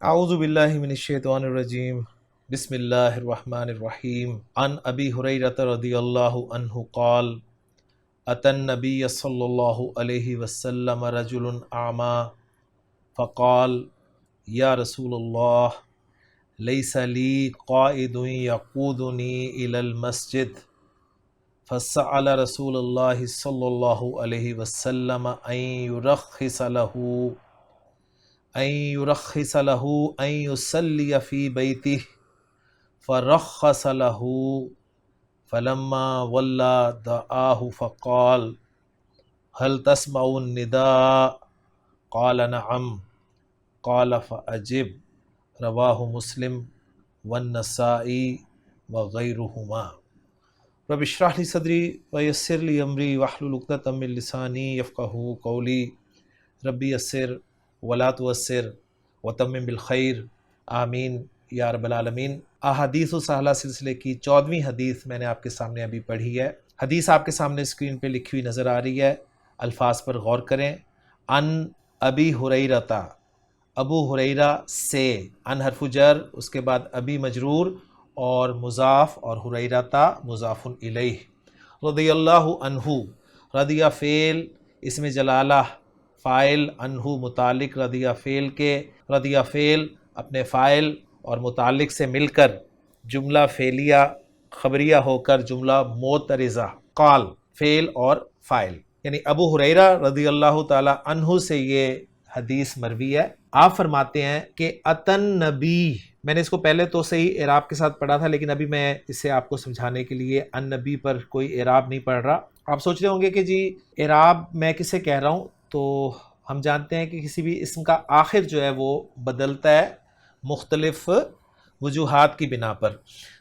اعوذ باللہ من الشیطان الرجیم بسم اللہ الرحمن الرحیم عن ابی ہریرہ رضی اللہ عنہ قال اتى النبی صلی اللہ علیہ وسلم رجل اعمى فقال یا رسول اللہ لیس لی قائد یقودنی الی المسجد فسأل رسول اللہ صلی اللہ علیہ وسلم أن يرخص له أن يصلي في بيته فرخص له فلما ولى دعاه فقال هل تسمع النداء قال نعم قال فأجب رواه مسلم والنسائي وغيرهما رب اشرح لي صدري ويسر لي أمري واحلل عقدة من لساني يفقهوا قولي ربي يسر ولا توسر وتمم بالخیر آمین یا رب العالمین۔ احادیث السہلہ سلسلے کی 14ویں حدیث میں نے آپ کے سامنے ابھی پڑھی ہے۔ حدیث آپ کے سامنے اسکرین پہ لکھی ہوئی نظر آ رہی ہے، الفاظ پر غور کریں۔ ان ابی ہریرہ، ابو ہریرہ سے، ان حرف جر، اس کے بعد ابی مجرور اور مضاف اور ہریرہ مضاف الیہ، رضی اللہ عنہ، رضیہ فعل، اسم جلالہ فاعل، عنہ متعلق، رضیہ فعل کے، رضیہ فعل اپنے فاعل اور متعلق سے مل کر جملہ فعلیہ خبریہ ہو کر جملہ معترضہ، قال فعل اور فاعل، یعنی ابو ہریرہ رضی اللہ تعالی عنہ سے یہ حدیث مروی ہے۔ آپ فرماتے ہیں کہ اتن نبی، میں نے اس کو پہلے تو صحیح اعراب کے ساتھ پڑھا تھا، لیکن ابھی میں اسے آپ کو سمجھانے کے لیے ان نبی پر کوئی اعراب نہیں پڑھ رہا۔ آپ سوچ رہے ہوں گے کہ جی اعراب میں کسے کہہ رہا ہوں، تو ہم جانتے ہیں کہ کسی بھی اسم کا آخر جو ہے وہ بدلتا ہے مختلف وجوہات کی بنا پر۔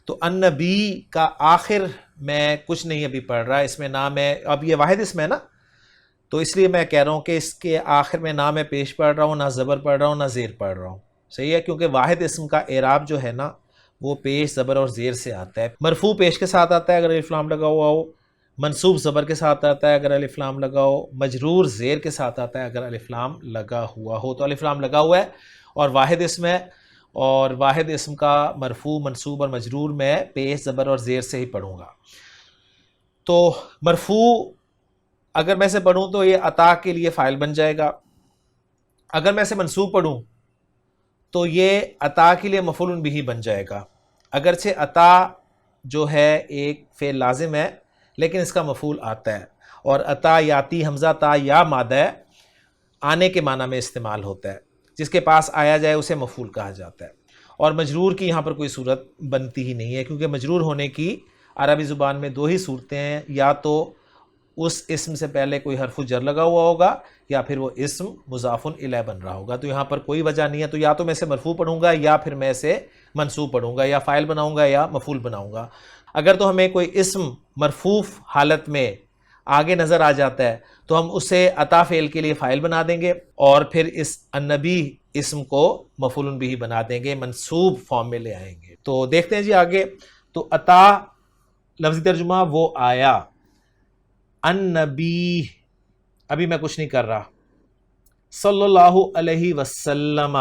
تو النبی کا آخر میں کچھ نہیں ابھی پڑھ رہا، اس میں نام ہے، اب یہ واحد اسم ہے نا، تو اس لیے میں کہہ رہا ہوں کہ اس کے آخر میں نہ میں پیش پڑھ رہا ہوں، نہ زبر پڑھ رہا ہوں، نہ زیر پڑھ رہا ہوں، صحیح ہے، کیونکہ واحد اسم کا اعراب جو ہے نا وہ پیش، زبر اور زیر سے آتا ہے۔ مرفوع پیش کے ساتھ آتا ہے اگر الف لام لگا ہوا ہو، منصوب زبر کے ساتھ آتا ہے اگر الف لام لگا ہو، مجرور زیر کے ساتھ آتا ہے اگر الف لام لگا ہوا ہو۔ تو الف لام لگا ہوا ہے اور واحد اسم ہے، اور واحد اسم کا مرفوع منصوب اور مجرور میں پیش، زبر اور زیر سے ہی پڑھوں گا۔ تو مرفوع اگر میں سے پڑھوں تو یہ عطا کے لیے فاعل بن جائے گا، اگر میں سے منصوب پڑھوں تو یہ عطا کے لیے مفعول بہ بن جائے گا۔ اگرچہ عطا جو ہے ایک فعل لازم ہے لیکن اس کا مفعول آتا ہے، اور عطا یاتی حمزہ تا یا مادہ ہے، آنے کے معنی میں استعمال ہوتا ہے، جس کے پاس آیا جائے اسے مفعول کہا جاتا ہے۔ اور مجرور کی یہاں پر کوئی صورت بنتی ہی نہیں ہے، کیونکہ مجرور ہونے کی عربی زبان میں دو ہی صورتیں ہیں، یا تو اس اسم سے پہلے کوئی حرف جر لگا ہوا ہوگا یا پھر وہ اسم مضاف الیہ بن رہا ہوگا۔ تو یہاں پر کوئی وجہ نہیں ہے، تو یا تو میں اسے مرفوع پڑھوں گا یا پھر میں اسے منصوب پڑھوں گا، یا فاعل بناؤں گا یا مفعول بناؤں گا۔ اگر تو ہمیں کوئی اسم مرفوع حالت میں آگے نظر آ جاتا ہے تو ہم اسے عطا فعل کے لیے فاعل بنا دیں گے، اور پھر اس النبی اسم کو مفعول بہ بنا دیں گے، منصوب فارم میں لے آئیں گے۔ تو دیکھتے ہیں جی آگے۔ تو عطا لفظی ترجمہ وہ آیا، النبی ابھی میں کچھ نہیں کر رہا، صلی اللہ علیہ وسلم،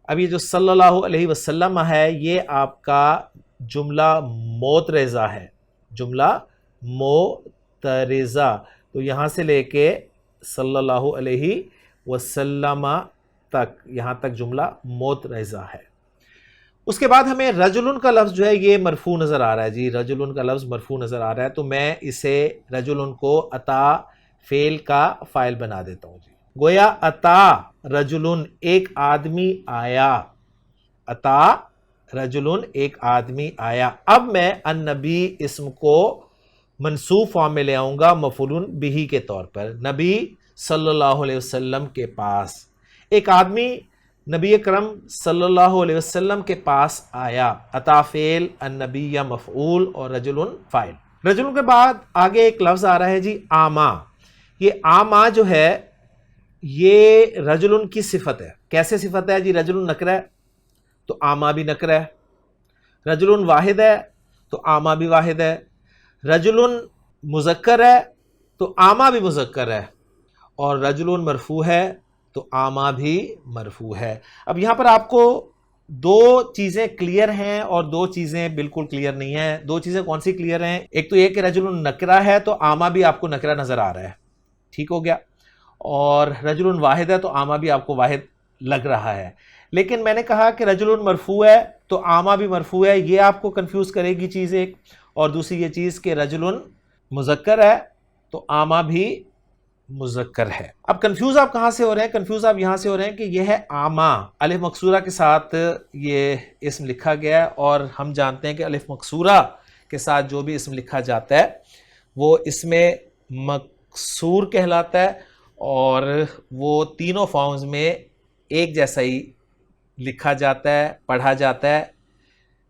اب یہ جو صلی اللہ علیہ وسلم ہے یہ آپ کا جملہ معترضہ ہے، جملہ معترضہ، تو یہاں سے لے کے صلی اللہ علیہ وسلم تک، یہاں تک جملہ معترضہ ہے۔ اس کے بعد ہمیں رجلن کا لفظ جو ہے یہ مرفوع نظر آ رہا ہے، جی رجلن کا لفظ مرفوع نظر آ رہا ہے، تو میں اسے رجلن کو عطا فعل کا فاعل بنا دیتا ہوں۔ جی گویا عطا رجلن ایک آدمی آیا، عطا رجلن ایک آدمی آیا۔ اب میں النبی اسم کو منصوب فارم میں لے آؤں گا مفعول بہ کے طور پر، نبی صلی اللہ علیہ وسلم کے پاس ایک آدمی نبی اکرم صلی اللہ علیہ وسلم کے پاس آیا، عطا فعل، النبی یا مفعول، اور رجلن فاعل۔ رجلن کے بعد آگے ایک لفظ آ رہا ہے جی آما۔ یہ آما جو ہے یہ رجلن کی صفت ہے۔ کیسے صفت ہے جی؟ رجلن نکرہ ہے تو آما بھی نکرہ ہے، رجلن واحد ہے تو آما بھی واحد ہے، رجلن مذکر ہے تو آما بھی مذکر ہے، اور رجلن مرفوع ہے تو آما بھی مرفوع ہے۔ اب یہاں پر آپ کو دو چیزیں کلیئر ہیں اور دو چیزیں بالکل کلیئر نہیں ہیں۔ دو چیزیں کون سی کلیئر ہیں؟ ایک تو یہ کہ رجل نکرہ ہے تو آما بھی آپ کو نکرہ نظر آ رہا ہے، ٹھیک ہو گیا، اور رجل واحد ہے تو آما بھی آپ کو واحد لگ رہا ہے۔ لیکن میں نے کہا کہ رجل مرفوع ہے تو آما بھی مرفوع ہے، یہ آپ کو کنفیوز کرے گی چیز ایک، اور دوسری یہ چیز کہ رجل مذکر ہے تو آما بھی مذکر ہے۔ اب کنفیوز آپ کہاں سے ہو رہے ہیں؟ کنفیوز آپ یہاں سے ہو رہے ہیں کہ یہ ہے آما، الف مکسورہ کے ساتھ یہ اسم لکھا گیا ہے، اور ہم جانتے ہیں کہ الف مکسورہ کے ساتھ جو بھی اسم لکھا جاتا ہے وہ اسم مکسور کہلاتا ہے، اور وہ تینوں فارمز میں ایک جیسا ہی لکھا جاتا ہے، پڑھا جاتا ہے،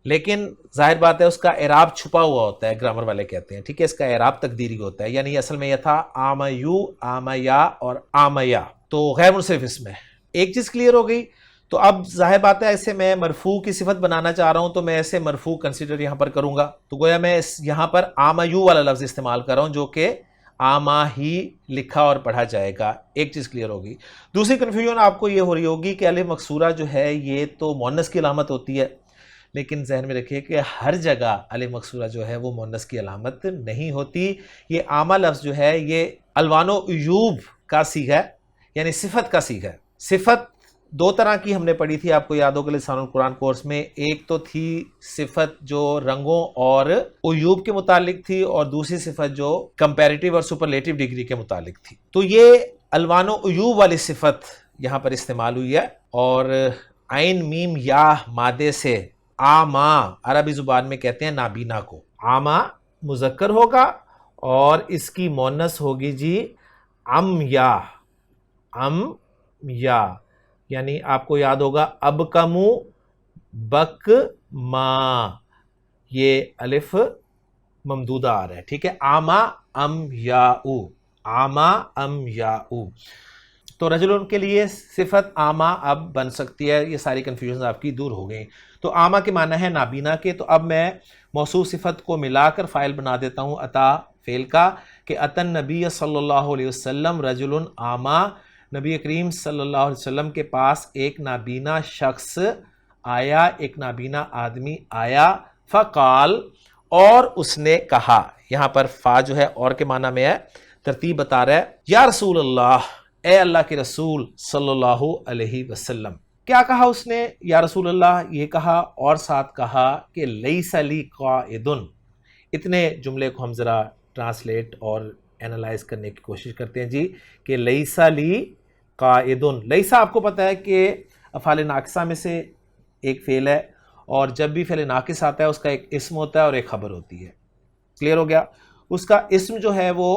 لیکن ظاہر بات ہے اس کا اعراب چھپا ہوا ہوتا ہے، گرامر والے کہتے ہیں، ٹھیک ہے، اس کا اعراب تقدیری ہوتا ہے، یعنی اصل میں یہ تھا آمیو، آمیا اور آمیا، تو غیر منصرف اسم ہے۔ ایک چیز کلیئر ہو گئی۔ تو اب ظاہر بات ہے ایسے میں مرفوع کی صفت بنانا چاہ رہا ہوں تو میں ایسے مرفوع کنسیڈر یہاں پر کروں گا، تو گویا میں یہاں پر آمیو والا لفظ استعمال کر رہا ہوں جو کہ آما ہی لکھا اور پڑھا جائے گا۔ ایک چیز کلیئر ہوگی۔ دوسری کنفیوژن آپ کو یہ ہو رہی ہوگی کہ الف مکسورہ جو ہے یہ تو مؤنث کی علامت ہوتی ہے، لیکن ذہن میں رکھیے کہ ہر جگہ الف مکسورہ جو ہے وہ مؤنث کی علامت نہیں ہوتی۔ یہ آما لفظ جو ہے یہ الوان و عیوب کا صیغہ ہے، یعنی صفت کا صیغہ ہے۔ صفت دو طرح کی ہم نے پڑھی تھی، آپ کو یاد ہوگا لسان القرآن کورس میں، ایک تو تھی صفت جو رنگوں اور عیوب کے متعلق تھی، اور دوسری صفت جو کمپیریٹیو اور سپرلیٹیو ڈگری کے متعلق تھی۔ تو یہ الوان و عیوب والی صفت یہاں پر استعمال ہوئی ہے، اور عین میم یا مادے سے آما عربی زبان میں کہتے ہیں نابینا کو۔ آما مذکر ہوگا اور اس کی مؤنث ہوگی جی ام یا، یعنی آپ کو یاد ہوگا اب کمو بک ما، یہ الف ممدودہ آ رہا ہے، ٹھیک ہے، آما ام یا او، آما ام یا او۔ تو رجل کے لیے صفت آما اب بن سکتی ہے۔ یہ ساری کنفیوژن آپ کی دور ہو گئی۔ تو آما کے معنی ہے نابینا کے، تو اب میں موصوف صفت کو ملا کر فاعل بنا دیتا ہوں اتا فعل کا، کہ اتن نبی صلی اللہ علیہ وسلم رجل آما، نبی کریم صلی اللہ علیہ وسلم کے پاس ایک نابینا شخص آیا، ایک نابینا آدمی آیا، فقال، اور اس نے کہا، یہاں پر فا جو ہے اور کے معنی میں ہے، ترتیب بتا رہا ہے، یا رسول اللہ، اے اللہ کے رسول صلی اللہ علیہ وسلم۔ کیا کہا اس نے؟ یا رسول اللہ یہ کہا، اور ساتھ کہا کہ لیس لی قائدن۔ اتنے جملے کو ہم ذرا ٹرانسلیٹ اور اینالائز کرنے کی کوشش کرتے ہیں جی، کہ لیس لی قائدن۔ لیسا آپ کو پتہ ہے کہ افعال ناقصہ میں سے ایک فعل ہے، اور جب بھی فعل ناقص آتا ہے اس کا ایک اسم ہوتا ہے اور ایک خبر ہوتی ہے۔ کلیئر ہو گیا؟ اس کا اسم جو ہے وہ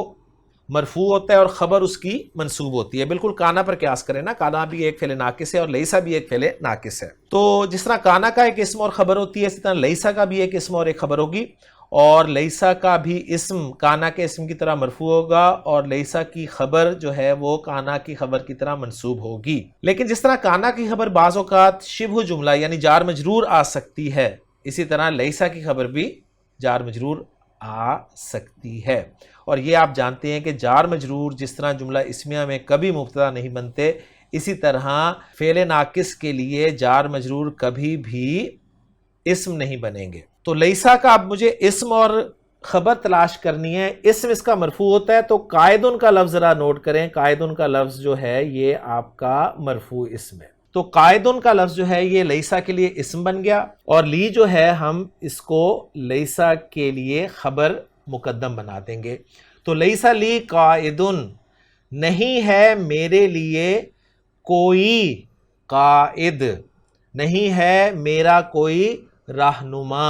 مرفوع ہوتا ہے اور خبر اس کی منصوب ہوتی ہے۔ بالکل کانا پر قیاس کریں نا، کانا بھی ایک فعل ناقص ہے اور لیسا بھی ایک فعل ناقص ہے۔ تو جس طرح کانا کا ایک اسم اور خبر ہوتی ہے، اسی طرح لیسا کا بھی ایک اسم اور ایک خبر ہوگی، اور لیسا کا بھی اسم کانا کے اسم کی طرح مرفوع ہوگا، اور لیسا کی خبر جو ہے وہ کانا کی خبر کی طرح منصوب ہوگی۔ لیکن جس طرح کانا کی خبر بعض اوقات شبہ جملہ یعنی جار مجرور آ سکتی ہے، اسی طرح لیسا کی خبر بھی جار مجرور آ سکتی ہے۔ اور یہ آپ جانتے ہیں کہ جار مجرور جس طرح جملہ اسمیہ میں کبھی مبتدا نہیں بنتے، اسی طرح فعل ناقص کے لیے جار مجرور کبھی بھی اسم نہیں بنیں گے۔ تو لیسا کا اب مجھے اسم اور خبر تلاش کرنی ہے۔ اسم اس کا مرفوع ہوتا ہے، تو قائدن کا لفظ ذرا نوٹ کریں، قائدن کا لفظ جو ہے یہ آپ کا مرفوع اسم ہے۔ تو قائدن کا لفظ جو ہے یہ لیسا کے لیے اسم بن گیا، اور لی جو ہے ہم اس کو لیسا کے لیے خبر مقدم بنا دیں گے۔ تو لیسا لی قائدن، نہیں ہے میرے لیے کوئی قائد، نہیں ہے میرا کوئی رہنما،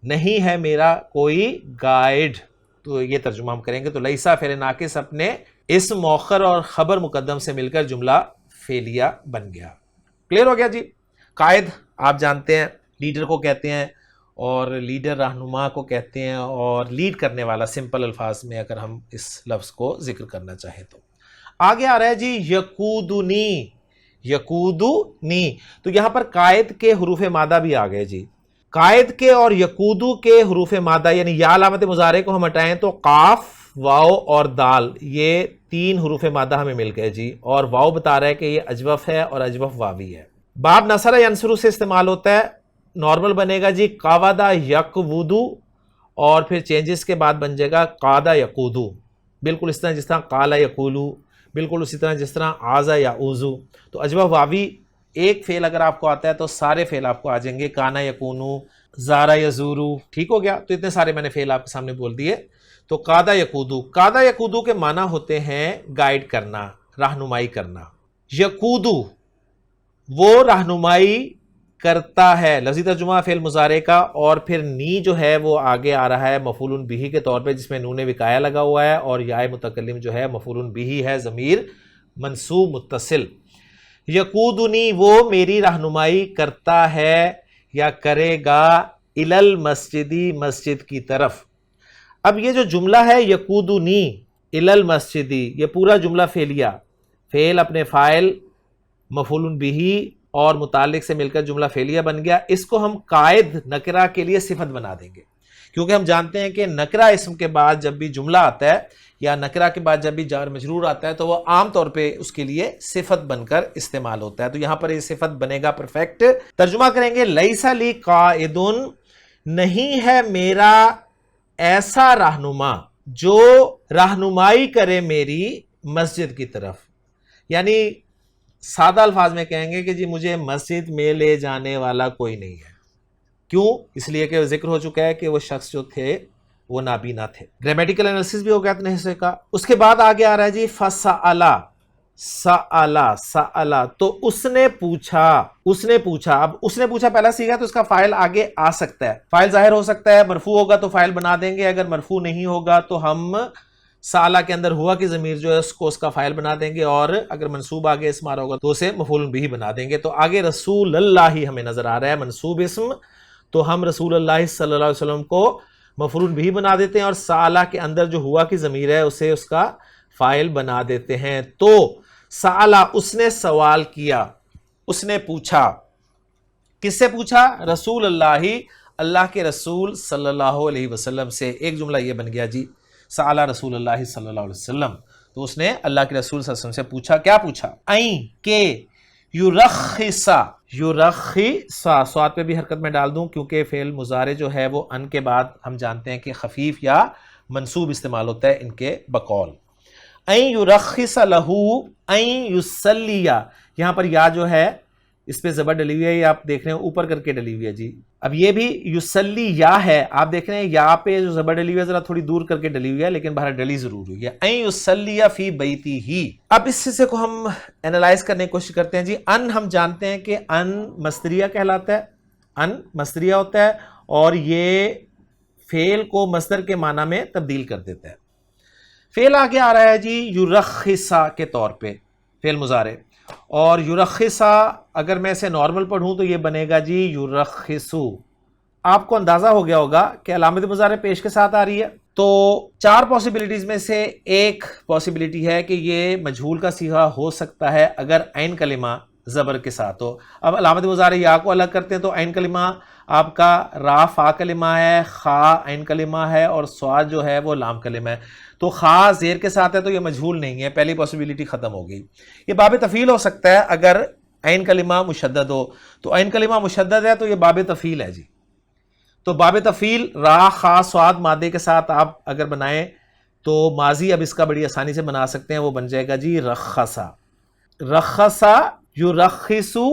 نہیں ہے میرا کوئی گائیڈ۔ تو یہ ترجمہ ہم کریں گے۔ تو لیسا فعل ناقص اپنے اسم مؤخر اور خبر مقدم سے مل کر جملہ فعلیہ بن گیا۔ کلیئر ہو گیا جی؟ قائد آپ جانتے ہیں لیڈر کو کہتے ہیں، اور لیڈر رہنما کو کہتے ہیں، اور لیڈ کرنے والا سمپل الفاظ میں اگر ہم اس لفظ کو ذکر کرنا چاہیں تو۔ آگے آ رہا ہے جی یقودنی، یقودنی۔ تو یہاں پر قائد کے حروف مادہ بھی آ گئے جی۔ قائد کے اور یقودو کے حروف مادہ، یعنی یا علامت مضارع کو ہم ہٹائیں تو قاف واو اور دال یہ 3 حروف مادہ ہمیں مل گئے جی، اور واو بتا رہا ہے کہ یہ اجوف ہے اور اجوف واوی ہے۔ باب نصر ینصر سے استعمال ہوتا ہے، نارمل بنے گا جی قاودا یقودو، اور پھر چینجز کے بعد بن جائے گا قادا یقودو، بالکل اس طرح جس طرح قالا یقولو، بالکل اسی طرح جس طرح آزا یا اوزو۔ تو اجوف واوی ایک فعل اگر آپ کو آتا ہے تو سارے فعل آپ کو آ جائیں گے، کانا یکونو، زارا یزورو، ٹھیک ہو گیا۔ تو اتنے سارے میں نے فعل آپ کے سامنے بول دیے۔ تو قادا یقودو، قادا یقودو کے معنی ہوتے ہیں گائیڈ کرنا، رہنمائی کرنا۔ یقودو وہ رہنمائی کرتا ہے، لفظی ترجمہ فعل مضارع کا، اور پھر نی جو ہے وہ آگے آ رہا ہے مفعول بہ کے طور پہ جس میں نون وقایہ لگا ہوا ہے، اور یا متکلم جو ہے مفعول بہ ہے، ضمیر منصوب متصل۔ یقودنی وہ میری رہنمائی کرتا ہے یا کرے گا، الی المسجدی مسجد کی طرف۔ اب یہ جو جملہ ہے یقودنی الی المسجدی، یہ پورا جملہ فعلیہ، فعل اپنے فاعل مفعول بہ اور متعلق سے مل کر جملہ فعلیہ بن گیا۔ اس کو ہم قائد نکرہ کے لیے صفت بنا دیں گے، کیونکہ ہم جانتے ہیں کہ نکرہ اسم کے بعد جب بھی جملہ آتا ہے یا نکرہ کے بعد جب بھی جار مجرور آتا ہے تو وہ عام طور پہ اس کے لیے صفت بن کر استعمال ہوتا ہے۔ تو یہاں پر یہ صفت بنے گا پرفیکٹ۔ ترجمہ کریں گے لیس لی قائد، نہیں ہے میرا ایسا رہنما جو رہنمائی کرے میری مسجد کی طرف، یعنی سادہ الفاظ میں کہیں گے کہ جی مجھے مسجد میں لے جانے والا کوئی نہیں ہے۔ کیوں؟ اس لیے کہ ذکر ہو چکا ہے کہ وہ شخص جو تھے وہ نابینا تھے۔ گرامیٹیکل انالیسس بھی ہو گیا اتنے حصے کا۔ اس کے بعد آگے آ رہا ہے جی فسألا، سألا سألا، تو اس نے پوچھا، اس نے پوچھا۔ اب اس نے پوچھا پہلا صیغہ تو اس کا فاعل آگے آ سکتا ہے، فاعل ظاہر ہو سکتا ہے، مرفوع ہوگا تو فاعل بنا دیں گے، اگر مرفوع نہیں ہوگا تو ہم سالہ کے اندر ہوا کی ضمیر جو ہے اس کو اس کا فاعل بنا دیں گے، اور اگر منصوب آگے اسم آ رہا ہوگا تو اسے مفعول بہ بنا دیں گے۔ تو آگے رسول اللہ ہمیں نظر آ رہا ہے منصوب اسم، تو ہم رسول اللہ صلی اللہ علیہ وسلم کو مفعول بہ بنا دیتے ہیں، اور سالہ کے اندر جو ہوا کی ضمیر ہے اسے اس کا فاعل بنا دیتے ہیں۔ تو سالہ اس نے سوال کیا، اس نے پوچھا، کس سے پوچھا؟ رسول اللہ، اللہ کے رسول صلی اللہ علیہ وسلم سے۔ ایک جملہ یہ بن گیا جی سألہ رسول اللہ صلی اللہ علیہ وسلم، تو اس نے اللہ کے رسول صلی اللہ علیہ وسلم سے پوچھا، کیا پوچھا؟ این کہ یرخصا، یرخصا سواد پہ بھی حرکت میں ڈال دوں کیونکہ فعل مضارع جو ہے وہ ان کے بعد ہم جانتے ہیں کہ خفیف یا منصوب استعمال ہوتا ہے ان کے بقول۔ این یرخص لہ، این یصلی، یہاں پر یا جو ہے اس پہ زبر ڈلی ہوئی ہے، یہ آپ دیکھ رہے ہیں اوپر کر کے ڈلی ہوئی ہے جی۔ اب یہ بھی یصلی یا ہے، آپ دیکھ رہے ہیں یا پہ جو زبر ڈلی ہوئی ہے ذرا تھوڑی دور کر کے ڈلی ہوئی ہے، لیکن باہر ڈلی ضرور ہوئی ہے۔ این یصلی فی بیتی ہی۔ اب اس حصے کو ہم اینالائز کرنے کی کوشش کرتے ہیں جی۔ ان ہم جانتے ہیں کہ ان مصدریہ کہلاتا ہے، ان مصدریہ ہوتا ہے اور یہ فعل کو مصدر کے معنی میں تبدیل کر دیتا ہے۔ فعل آگے آ رہا ہے جی یرخصا کے طور پہ، فعل مضارع، اور یرخصا اگر میں اسے نارمل پڑھوں تو یہ بنے گا جی یرخصو۔ آپ کو اندازہ ہو گیا ہوگا کہ علامت مضارع پیش کے ساتھ آ رہی ہے، تو 4 پاسبلٹیز میں سے ایک پاسبلٹی ہے کہ یہ مجہول کا صیغہ ہو سکتا ہے اگر عین کلمہ زبر کے ساتھ ہو۔ اب علامت مضارع یا کو الگ کرتے ہیں تو عین کلمہ آپ کا را فا کلمہ ہے، خا عین کلمہ ہے، اور صاد جو ہے وہ لام کلمہ ہے۔ تو خا زیر کے ساتھ ہے تو یہ مجہول نہیں ہے، پہلی پاسبلٹی ختم ہو گئی۔ یہ باب تفعیل ہو سکتا ہے اگر عین کلمہ مشدد ہو، تو عین کلمہ مشدد ہے تو یہ باب تفعیل ہے جی۔ تو باب تفعیل را خا صاد مادے کے ساتھ آپ اگر بنائیں تو ماضی اب اس کا بڑی آسانی سے بنا سکتے ہیں، وہ بن جائے گا جی رخصا، رخصا یرخصو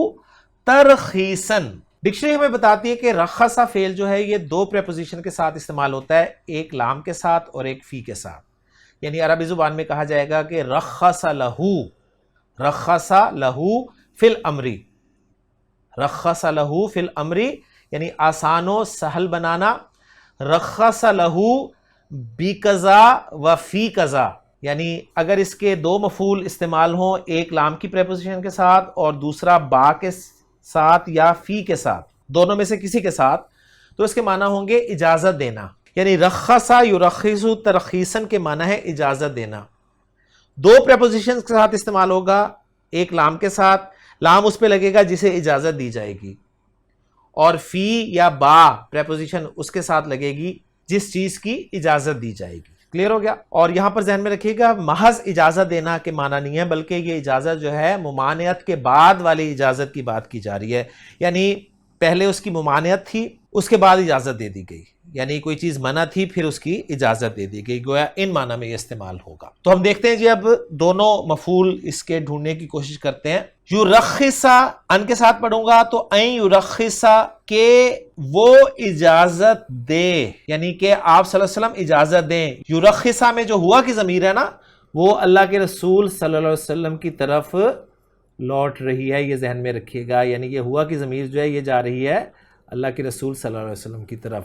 ترخیصاً۔ ڈکشنری ہمیں بتاتی ہے کہ رخصا فعل جو ہے یہ 2 پریپوزیشن کے ساتھ استعمال ہوتا ہے، ایک لام کے ساتھ اور ایک فی کے ساتھ۔ یعنی عربی زبان میں کہا جائے گا کہ رخص لہو، رخص لہو فی الامری، رخص لہو فی الامری یعنی آسان و سہل بنانا، رخص لہو بکذا و فی کذا، یعنی اگر اس کے 2 مفعول استعمال ہوں، ایک لام کی پریپوزیشن کے ساتھ اور دوسرا با کے ساتھ یا فی کے ساتھ، دونوں میں سے کسی کے ساتھ، تو اس کے معنی ہوں گے اجازت دینا، یعنی رخصا یرخصو ترخیصاً کے معنی ہے اجازت دینا۔ 2 پریپوزیشن کے ساتھ استعمال ہوگا، ایک لام کے ساتھ، لام اس پہ لگے گا جسے اجازت دی جائے گی، اور فی یا با پریپوزیشن اس کے ساتھ لگے گی جس چیز کی اجازت دی جائے گی۔ کلیئر ہو گیا؟ اور یہاں پر ذہن میں رکھیے گا محض اجازت دینا کے معنی نہیں ہے، بلکہ یہ اجازت جو ہے ممانعت کے بعد والی اجازت کی بات کی جا رہی ہے، یعنی پہلے اس کی ممانعت تھی، اس کے بعد اجازت دے دی گئی، یعنی کوئی چیز منع تھی پھر اس کی اجازت دے دی گئی، گویا ان معنی میں یہ استعمال ہوگا۔ تو ہم دیکھتے ہیں جی اب دونوں مفعول اس کے ڈھونڈنے کی کوشش کرتے ہیں۔ یرخصا ان کے ساتھ پڑھوں گا تو این یرخصا کہ وہ اجازت دے، یعنی کہ آپ صلی اللہ علیہ وسلم اجازت دیں۔ یرخصا میں جو ہوا کی ضمیر ہے نا وہ اللہ کے رسول صلی اللہ علیہ وسلم کی طرف لوٹ رہی ہے، یہ ذہن میں رکھیے گا، یعنی یہ ہوا کی ضمیر جو ہے یہ جا رہی ہے اللہ کے رسول صلی اللہ علیہ وسلم کی طرف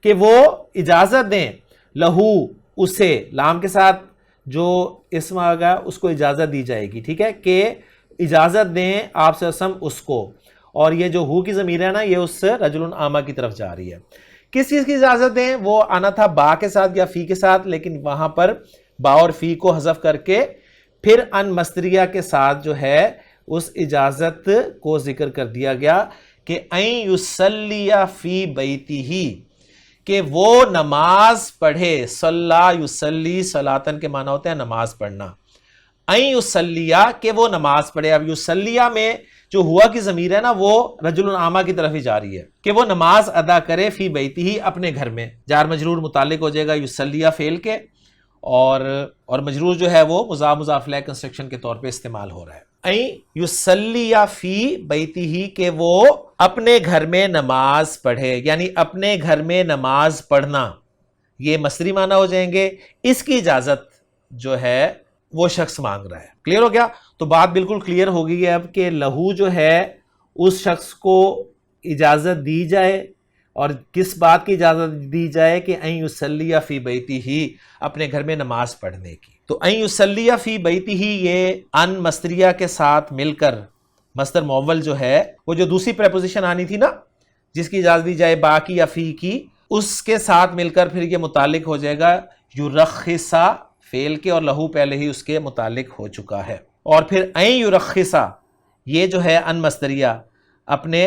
کہ وہ اجازت دیں لہو اسے، لام کے ساتھ جو اسم آگا اس کو اجازت دی جائے گی، ٹھیک ہے، کہ اجازت دیں آپ صلی اللہ علیہ وسلم اس کو، اور یہ جو ہو کی ضمیر ہے نا یہ اس رجل عامہ کی طرف جا رہی ہے۔ کس چیز کی اجازت دیں؟ وہ آنا تھا با کے ساتھ یا فی کے ساتھ، لیکن وہاں پر با اور فی کو حذف کر کے پھر ان مصدریہ کے ساتھ جو ہے اس اجازت کو ذکر کر دیا گیا کہ این یصلی فی بیتہ، کہ وہ نماز پڑھے، صلی یصلی صلاتن کے معنی ہوتے ہیں نماز پڑھنا، این یصلی کہ وہ نماز پڑھے۔ اب یصلی میں جو ہوا کی ضمیر ہے نا وہ رجل عامہ کی طرف ہی جا رہی ہے کہ وہ نماز ادا کرے فی بیتہ اپنے گھر میں، جار مجرور متعلق ہو جائے گا یصلی فعل کے، اور مجرور جو ہے وہ مضاف مضاف الیہ کنسٹرکشن کے طور پہ استعمال ہو رہا ہے۔ این یصلی فی بیتہ کہ وہ اپنے گھر میں نماز پڑھے، یعنی اپنے گھر میں نماز پڑھنا، یہ مصدری معنی ہو جائیں گے، اس کی اجازت جو ہے وہ شخص مانگ رہا ہے۔ کلیئر ہو گیا؟ تو بات بالکل کلیئر ہو گئی ہے اب کہ لہو جو ہے اس شخص کو اجازت دی جائے، اور کس بات کی اجازت دی جائے کہ این یصلی فی بیتہ اپنے گھر میں نماز پڑھنے کی۔ تو این یصلی فی بیتہ یہ ان مصدریہ کے ساتھ مل کر مصدر مؤول جو ہے وہ جو دوسری پریپوزیشن آنی تھی نا جس کی اجازت دی جائے با کی یا فی کی، اس کے ساتھ مل کر پھر یہ متعلق ہو جائے گا یرخصا فعل کے، اور لہو پہلے ہی اس کے متعلق ہو چکا ہے۔ اور پھر این یرخصا یہ جو ہے ان مصدریہ اپنے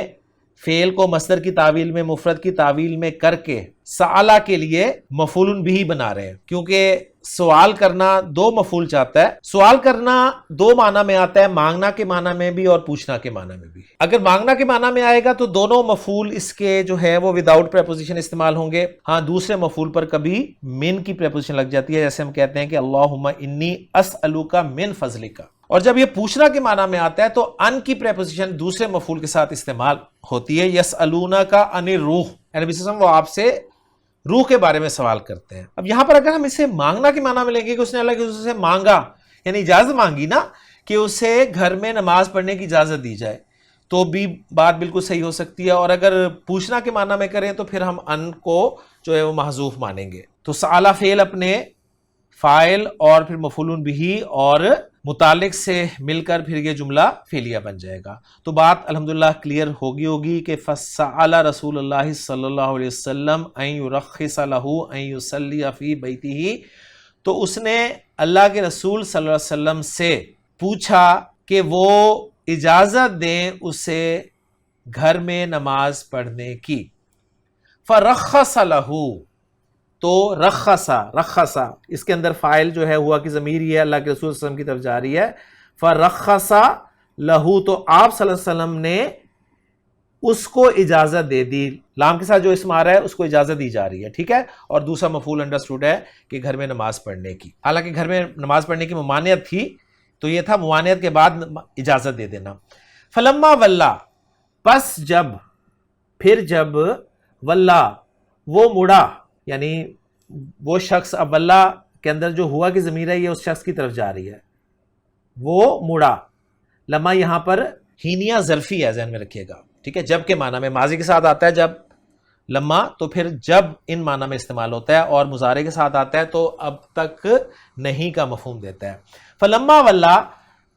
فعل کو مصدر کی تعویل میں مفرد کی تعویل میں کر کے سآلہ کے لیے مفعول بھی بنا رہے ہیں، کیونکہ سوال کرنا دو مفعول چاہتا ہے۔ سوال کرنا دو معنی میں آتا ہے، مانگنا کے معنی میں بھی اور پوچھنا کے معنی میں بھی۔ اگر مانگنا کے معنی میں آئے گا تو دونوں مفعول اس کے جو ہے وہ وداؤٹ پریپوزیشن استعمال ہوں گے، ہاں دوسرے مفعول پر کبھی من کی پریپوزیشن لگ جاتی ہے، جیسے ہم کہتے ہیں کہ اللہم انی اسألک من فضلک۔ اور جب یہ پوچھنا کے معنی میں آتا ہے تو ان کی پریپوزیشن دوسرے مفعول کے ساتھ استعمال ہوتی ہے، یسألونک عن الروح، یعنی نبی صلی اللہ علیہ وسلم وہ آپ سے روح کے بارے میں سوال کرتے ہیں۔ اب یہاں پر اگر ہم اسے مانگنا کے معنی میں لیں گے کہ اس نے اللہ کے رسول سے مانگا، یعنی اجازت مانگی نا کہ اسے گھر میں نماز پڑھنے کی اجازت دی جائے، تو بھی بات بالکل صحیح ہو سکتی ہے۔ اور اگر پوچھنا کے معنی میں کریں تو پھر ہم ان کو جو ہے وہ محذوف مانیں گے۔ تو سآلہ فعل اپنے فاعل اور پھر مفعول بہ اور متعلق سے مل کر پھر یہ جملہ فعلیہ بن جائے گا۔ تو بات الحمدللہ کلیئر ہوگی کہ فَسَأَلَ رسول اللہ صلی اللہ علیہ وسلم ان یرخص لہ ان یصلی فی بیتہ، تو اس نے اللہ کے رسول صلی اللہ علیہ وسلم سے پوچھا کہ وہ اجازت دیں اسے گھر میں نماز پڑھنے کی۔ فرخص لہ، تو رخصا اس کے اندر فاعل جو ہے ہوا کی ضمیر یہ اللہ کے رسول صلی اللہ علیہ وسلم کی طرف جا رہی ہے، فرخص لہو تو آپ صلی اللہ علیہ وسلم نے اس کو اجازت دے دی، لام کے ساتھ جو اسم آ رہا ہے اس کو اجازت دی جا رہی ہے، ٹھیک ہے، اور دوسرا مفعول انڈرسٹوڈ ہے کہ گھر میں نماز پڑھنے کی، حالانکہ گھر میں نماز پڑھنے کی ممانعت تھی تو یہ تھا ممانعت کے بعد اجازت دے دینا۔ فلما ولا، پس جب ولا وہ مڑا، یعنی وہ شخص، اب ولا کے اندر جو ہوا کی ضمیر ہے یہ اس شخص کی طرف جا رہی ہے، وہ مڑا، لما یہاں پر ہینیہ ظرفی ہے، ذہن میں رکھیے گا، ٹھیک ہے، جب کے معنی میں ماضی کے ساتھ آتا ہے جب لما، تو پھر جب ان معنی میں استعمال ہوتا ہے، اور مضارع کے ساتھ آتا ہے تو اب تک نہیں کا مفہوم دیتا ہے۔ فلما ولا،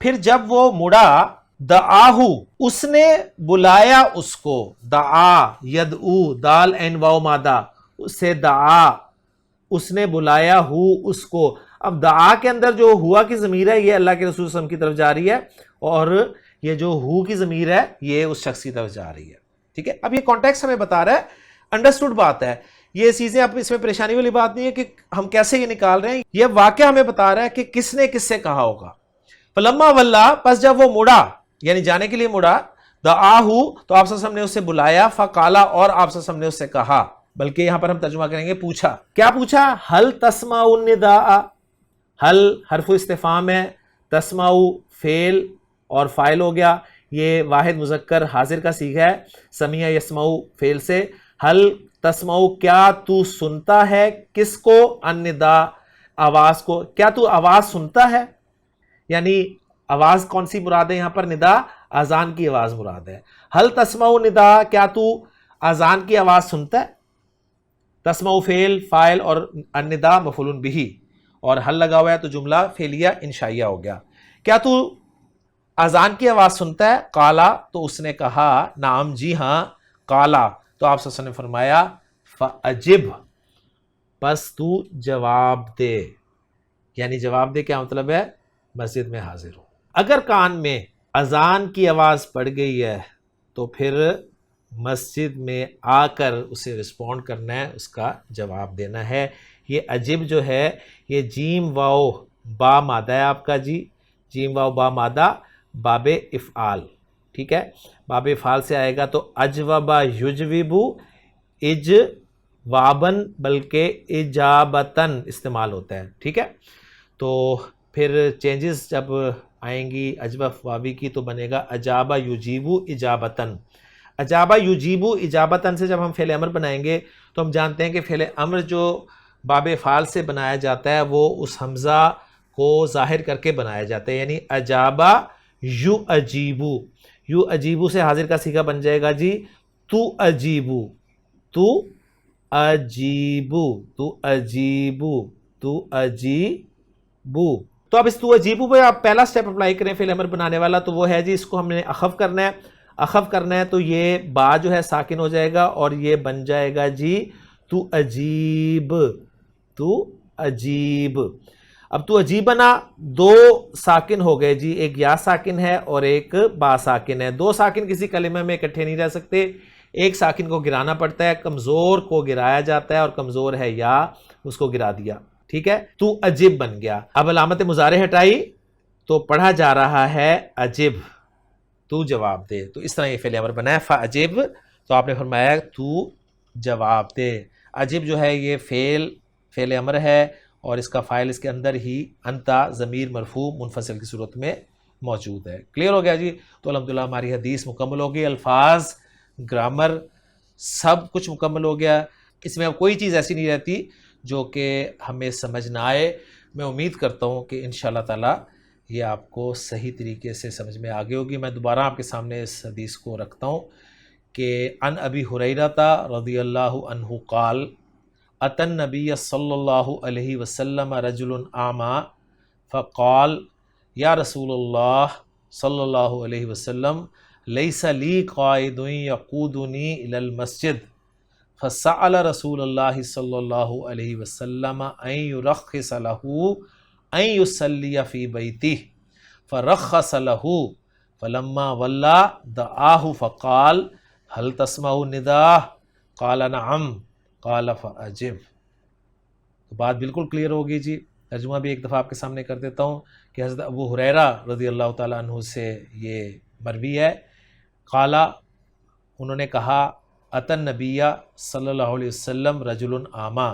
پھر جب وہ مڑا، دعاہو اس نے بلایا اس کو، دعا یدعو دال عین واو مادہ، اسے دعا اس نے بلایا ہو اس کو۔ اب دعا کے اندر جو ہوا کی ضمیر ہے یہ اللہ کے رسول صلی اللہ علیہ وسلم کی طرف جا رہی ہے، اور یہ جو ہو کی ضمیر ہے یہ اس شخص کی طرف جا رہی ہے، ٹھیک ہے۔ اب یہ کانٹیکسٹ ہمیں بتا رہا ہے، انڈرسٹوڈ بات ہے، یہ چیزیں اب اس میں پریشانی والی بات نہیں ہے کہ ہم کیسے یہ نکال رہے ہیں، یہ واقعہ ہمیں بتا رہا ہے کہ کس نے کس سے کہا ہوگا. فلما ولا، پس جب وہ مڑا یعنی جانے کے لیے مڑا، دعاہو تو آپ صلی اللہ علیہ وسلم نے اسے بلایا، فقالا اور آپ صلی اللہ علیہ وسلم نے اس سے کہا، بلکہ یہاں پر ہم ترجمہ کریں گے پوچھا. کیا پوچھا؟ ہل تسمع النداء، ہل حرف استفہام ہے، تسمع فعل اور فاعل ہو گیا، یہ واحد مذکر حاضر کا صیغہ ہے، سمیع یسمع فعل سے. ہل تسمع، کیا تو سنتا ہے، کس کو؟ النداء، آواز کو. کیا تو آواز سنتا ہے، یعنی آواز کون سی مراد ہے یہاں پر؟ ندا، اذان کی آواز مراد ہے. ہل تسمع ندا، کیا تو اذان کی آواز سنتا ہے؟ تسمع فعل فاعل اور الندا مفعول بہ، اور ہل لگا ہوا ہے تو جملہ فعلیہ انشائیہ ہو گیا. کیا تو اذان کی آواز سنتا ہے؟ قالا تو اس نے کہا، نعم جی ہاں. قالا تو آپ صلی اللہ علیہ وسلم نے فرمایا، فاجب پس تو جواب دے. یعنی جواب دے کیا مطلب ہے؟ مسجد میں حاضر ہو. اگر کان میں اذان کی آواز پڑ گئی ہے تو پھر مسجد میں آ کر اسے رسپونڈ کرنا ہے، اس کا جواب دینا ہے. یہ عجب جو ہے یہ جیم واو با مادہ ہے آپ کا جی، جیم واو با مادہ باب افعال، ٹھیک ہے، باب افعال سے آئے گا تو اجوبا یجوبو اجوابن بلکہ اجابتن استعمال ہوتا ہے، ٹھیک ہے. تو پھر چینجز جب آئیں گی اجوب واوی کی تو بنے گا اجابا یجیبو اجابتن. اجابا یجیبو اجابتن سے جب ہم فعل امر بنائیں گے تو ہم جانتے ہیں کہ فعل امر جو باب فعال سے بنایا جاتا ہے وہ اس حمزہ کو ظاہر کر کے بنایا جاتا ہے، یعنی اجابا یو اجیبو، یو اجیبو سے حاضر کا صیغہ بن جائے گا جی تو اجیبو، تو اجیبو، تو اجیبو، تو اجیبو. تو اب اس تو اجیبو پہ آپ پہلا سٹیپ اپلائی کریں فعل امر بنانے والا، تو وہ ہے جی اس کو ہم نے اخف کرنا ہے. اخف کرنا ہے تو یہ با جو ہے ساکن ہو جائے گا اور یہ بن جائے گا جی تو عجیب، تو عجیب. اب تو عجیب بنا، دو ساکن ہو گئے جی، ایک یا ساکن ہے اور ایک با ساکن ہے. دو ساکن کسی کلمہ میں اکٹھے نہیں رہ سکتے، ایک ساکن کو گرانا پڑتا ہے، کمزور کو گرایا جاتا ہے اور کمزور ہے یا، اس کو گرا دیا، ٹھیک ہے. تو عجب بن گیا. اب علامت مضارع ہٹائی تو پڑھا جا رہا ہے عجب، تو جواب دے. تو اس طرح یہ فعل امر بنا ہے فاجب، تو آپ نے فرمایا تو جواب دے. عجب جو ہے یہ فعل امر ہے اور اس کا فاعل اس کے اندر ہی انتا ضمیر مرفوع منفصل کی صورت میں موجود ہے. کلیئر ہو گیا جی. تو الحمدللہ ہماری حدیث مکمل ہوگی، الفاظ، گرامر سب کچھ مکمل ہو گیا. اس میں اب کوئی چیز ایسی نہیں رہتی جو کہ ہمیں سمجھ نہ آئے. میں امید کرتا ہوں کہ انشاءاللہ تعالی یہ آپ کو صحیح طریقے سے سمجھ میں آگے ہوگی. میں دوبارہ آپ کے سامنے اس حدیث کو رکھتا ہوں کہ عن ابی ہریرہ رضی اللہ عنہ قال اتى النبی صلی اللہ علیہ وسلم رجل اعمی فقال یا رسول اللہ صلی اللہ علیہ وسلم لیس لی قائد یقودنی الی المسجد فسأل رسول اللہ صلی اللہ علیہ وسلم ان یرخص له ان یصلی فی بیتہ فرخص له فلما ولا دعاہ فقال هل تسمع النداء قال نعم قال فاجب. تو بات بالکل کلیئر ہوگی جی. ترجمہ بھی ایک دفعہ آپ کے سامنے کر دیتا ہوں کہ حضرت ابو ہریرہ رضی اللہ تعالیٰ عنہ سے یہ مروی ہے. قالا انہوں نے کہا اتى النبی صلی اللہ علیہ وسلم رجل اعمی،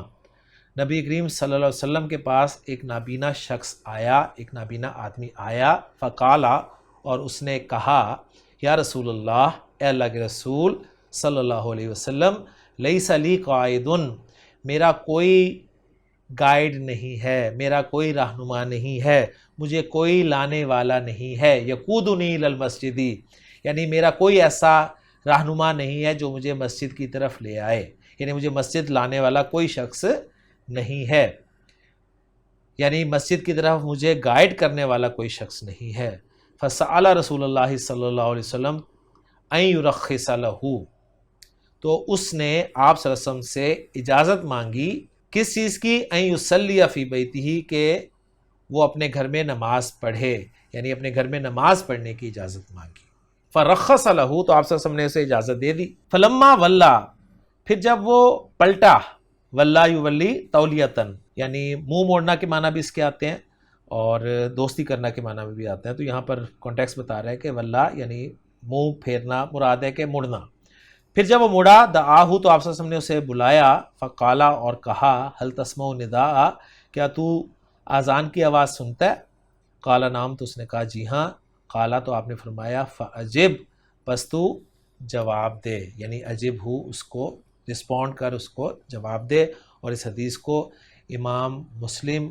نبی کریم صلی اللہ علیہ وسلم کے پاس ایک نابینا شخص آیا، ایک نابینا آدمی آیا. فقالا اور اس نے کہا یا رسول اللہ، اے اللہ کے رسول صلی اللہ علیہ وسلم، لیس لی قائد، میرا کوئی گائیڈ نہیں ہے، میرا کوئی رہنما نہیں ہے، مجھے کوئی لانے والا نہیں ہے. یقودنی الی المسجد، یعنی میرا کوئی ایسا رہنما نہیں ہے جو مجھے مسجد کی طرف لے آئے، یعنی مجھے مسجد لانے والا کوئی شخص نہیں ہے، یعنی مسجد کی طرف مجھے گائیڈ کرنے والا کوئی شخص نہیں ہے. فسأل رسول اللہ صلی اللہ علیہ وسلم ان یرخص له، تو اس نے آپ صلی اللہ علیہ وسلم سے اجازت مانگی، کس چیز کی؟ ان یصلی فی بیتہ، کہ وہ اپنے گھر میں نماز پڑھے، یعنی اپنے گھر میں نماز پڑھنے کی اجازت مانگی. فرخص له، تو آپ صلی اللہ علیہ وسلم نے اسے اجازت دے دی. فلما ولا، پھر جب وہ پلٹا، ولا یولی تولیتن، یعنی منہ موڑنا کے معنی بھی اس کے آتے ہیں اور دوستی کرنا کے معنی میں بھی آتے ہیں. تو یہاں پر کانٹیکس بتا رہا ہے کہ ولا یعنی منہ پھیرنا مراد ہے کہ مڑنا. پھر جب وہ مڑا دعاہو تو آپ صلی اللہ علیہ وسلم نے اسے بلایا، فقالا اور کہا هل تسمع نداء، کیا تو اذان کی آواز سنتا ہے؟ قالا نام، تو اس نے کہا جی ہاں. قالا، تو آپ نے فرمایا فاجب، پس تو جواب دے، یعنی عجب ہو، اس کو رسپونڈ کر، اس کو جواب دے. اور اس حدیث کو امام مسلم،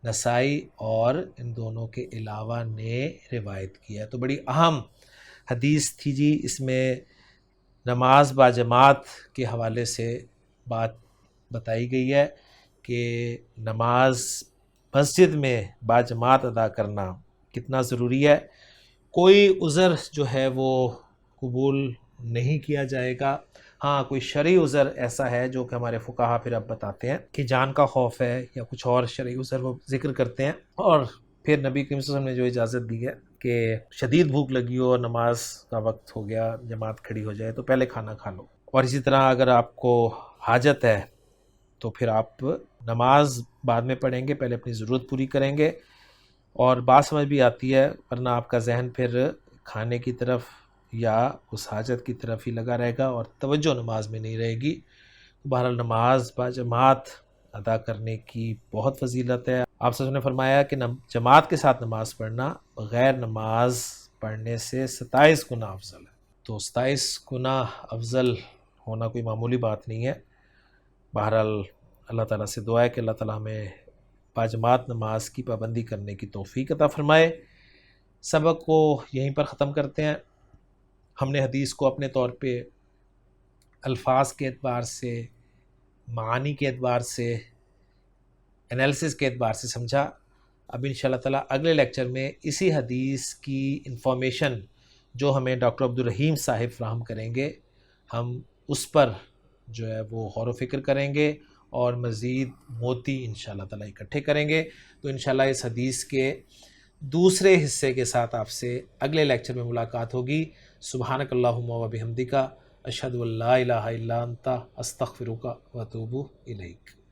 نسائی اور ان دونوں کے علاوہ نے روایت کیا. تو بڑی اہم حدیث تھی جی. اس میں نماز با جماعت کے حوالے سے بات بتائی گئی ہے کہ نماز مسجد میں با جماعت ادا کرنا کتنا ضروری ہے. کوئی عذر جو ہے وہ قبول نہیں کیا جائے گا. ہاں کوئی شرعی عذر ایسا ہے جو کہ ہمارے فقہا پھر اب بتاتے ہیں کہ جان کا خوف ہے یا کچھ اور شرعی عذر وہ ذکر کرتے ہیں. اور پھر نبی کریم صلی اللہ علیہ وسلم نے جو اجازت دی ہے کہ شدید بھوک لگی ہو اور نماز کا وقت ہو گیا، جماعت کھڑی ہو جائے تو پہلے کھانا کھا لو. اور اسی طرح اگر آپ کو حاجت ہے تو پھر آپ نماز بعد میں پڑھیں گے، پہلے اپنی ضرورت پوری کریں گے. اور بات سمجھ بھی آتی ہے، ورنہ آپ کا ذہن پھر کھانے کی طرف یا اس حاجت کی طرف ہی لگا رہے گا اور توجہ نماز میں نہیں رہے گی. بہرحال نماز با جماعت ادا کرنے کی بہت فضیلت ہے. آپ سے نے فرمایا کہ جماعت کے ساتھ نماز پڑھنا غیر نماز پڑھنے سے 27 گنا افضل ہے. تو 27 گنا افضل ہونا کوئی معمولی بات نہیں ہے. بہرحال اللہ تعالیٰ سے دعا ہے کہ اللہ تعالیٰ ہمیں با جماعت نماز کی پابندی کرنے کی توفیق عطا فرمائے. سبق کو یہیں پر ختم کرتے ہیں. ہم نے حدیث کو اپنے طور پہ الفاظ کے اعتبار سے، معانی کے اعتبار سے، انالیسس کے اعتبار سے سمجھا. اب انشاءاللہ تعالیٰ اگلے لیکچر میں اسی حدیث کی انفارمیشن جو ہمیں ڈاکٹر عبدالرحیم صاحب فراہم کریں گے، ہم اس پر جو ہے وہ غور و فکر کریں گے اور مزید موتی انشاءاللہ تعالیٰ اکٹھے کریں گے. تو انشاءاللہ اس حدیث کے دوسرے حصے کے ساتھ آپ سے اگلے لیکچر میں ملاقات ہوگی. سبحانک اللہم و بحمدک، اشہد ان لا الہ الا انت، استغفرک و اتوب الیک.